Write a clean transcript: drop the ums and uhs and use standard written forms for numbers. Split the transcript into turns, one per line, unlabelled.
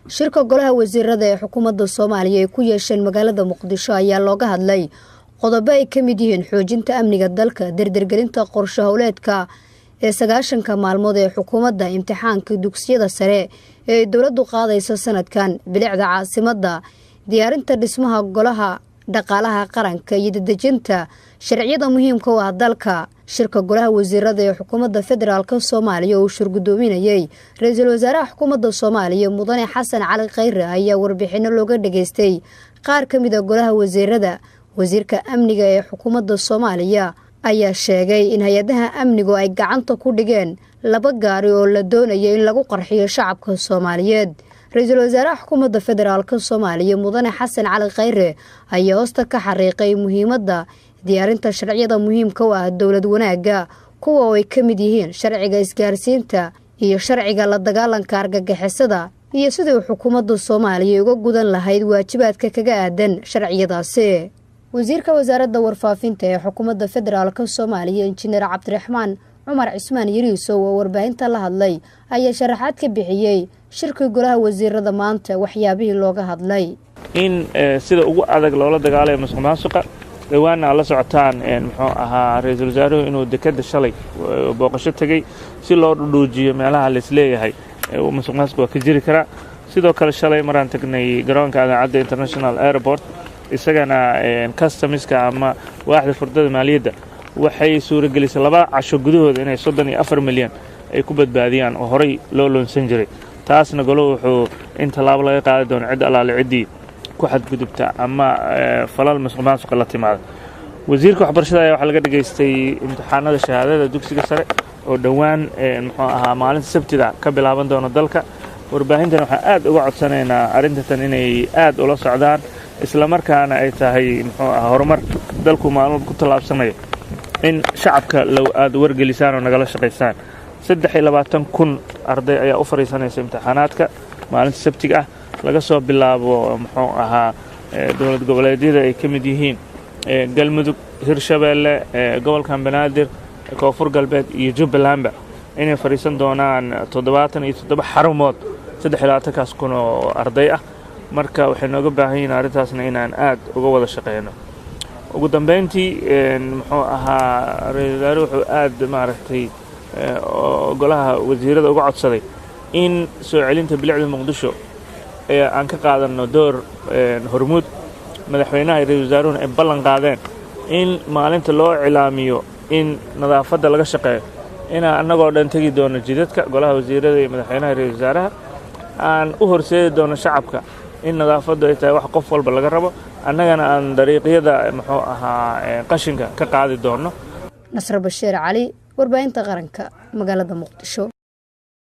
shirka golaha wasiirada ee xukuumadda Soomaaliya ee ku yeesheen magaalada Muqdisho ayaa looga hadlay qodobo ay ka mid yihiin xoojinta amniga dalka, dardargelinta qorshe hawleedka ee 90 maalmood ee xukuumadda, imtixaanka dugsiyada sare ee dawladdu qaadayso sanadkan, bilicda caasimadda, diyaarinta dhismaha golaha dhaqaalaha qaranka iyo dadejinta sharciyada muhiimka u ah dalka. shirka golaha wasiirada ee xukuumadda federaalka Soomaaliya oo shirgudoominayay ra'iisul wasaaraha xukuumadda Soomaaliya Mudane Xasan Cali Khayre ayaa warbixino looga dhageystay qaar ka mid ah golaha wasiirada. wasiirka amniga ee xukuumadda Soomaaliya ayaa sheegay in hay'adaha amnigu ay gacanta ku dhigeen 2 gaari oo la doonayo in lagu qarxiyo shacabka Soomaaliyeed. ra'iisul wasaaraha xukuumadda federaalka Soomaaliya Mudane Xasan Cali Khayre ayaa hoosta ka xariiqay muhiimadda diyaarinta sharciyada muhiimka u ah dawlad wanaagga, kuwa oo ay ka mid yihiin sharciga isgaarsiinta iyo sharciga la dagaalanka argagixisada, iyo sidii xukuumadda Soomaaliya uga gudan lahayd waajibaadka kaga aadan sharciyadaasi. wasiirka wasaaradda warfaafinta ee xukuumadda federaalka Soomaaliya Injineer Cabdiraxmaan Cumar Cismaan Yariisow oo warbaahinta la hadlay ayaa sharaxaad ka bixiyay shirka golaha wasiirada maanta waxyaabihii looga hadlay.
in sida ugu adag loola dagaalayo musuqmaasuqa dhawaana la socotaan muxuu ahaa ra'iisul wasaaruhu inuu dekada shalay booqasho tagay si loo dhuujiyo meelaha la isleeyahay musuqmaasuqa waa ka jiri kara. sidoo kale shalay maraan tagnay garoonka Adaacadda International Airport isagana customiska ama waaxda furdada maaliyadda waxay suuragelisay 2 casho gudahooda inay 34 milyan ay ku badbaadiyaan oo horay loo loonsan jiray. taasna goluhu wuxuu in talaabo laga qaadi doono cid alaale cidii ku xadgudubta ama falal musuqmaasuqa la timaada. wasiirka waxbarashada ayaa waxa laga dhageystay imtixaanada shahaadada dugsiga sare oo dhawaan muxuu ahaa maalinta Sabtida ka bilaaban doona dalka. warbaahintan waxa aad uga codsanaynaa arintan inay aad ula socdaan isla markaana ay tahay muxuu ahaa horumar dalku maalmo ku talaabsanayo in shacabka loo aad wargelisaan oo nagala shaqeysaan. 23,000 arday ayaa u fariisanaysa imtixaanaadka maalinta Sabtiga ah laga soo bilaabo muxuu ahaa dawlad goboleedyada ay ka mid yihiin Galmudug, Hirshabeelle, gobolka Banaadir, Koonfur Galbeed iyo Jubbaland inay fariisan doonaan 77 xarumood 23,000 oo arday ah. marka waxay nooga baahan yihiin arintaasna inaan aad uga wada shaqeyno. ugu dambeyntii muxuu ahaa ra'iisul wasaaruhu wuxuu aad maaragtay golaha wasiirada uga codsaday in soo celinta bilicda Muqdisho ee aan ka qaadano door hormuud. madaxweynaha iyo ra'iisul wasaaruhu ay ballan qaadeen in maalinta loo cilaamiyo in nadaafadda laga shaqeeyo inaan annagoo dhan tagi doono jidadka. golaha wasiirada iyo madaxweynaha iyo ra'iisul wasaaraha aan u horseedi doono shacabka in nadaafaddu ay tahay wax qof walba laga rabo, annagana aan dariiqyada muxuu ahaa qashinka ka qaadi doono.
Nasr Bashiir Cali, warbaahinta qaranka, magaalada Muqdisho.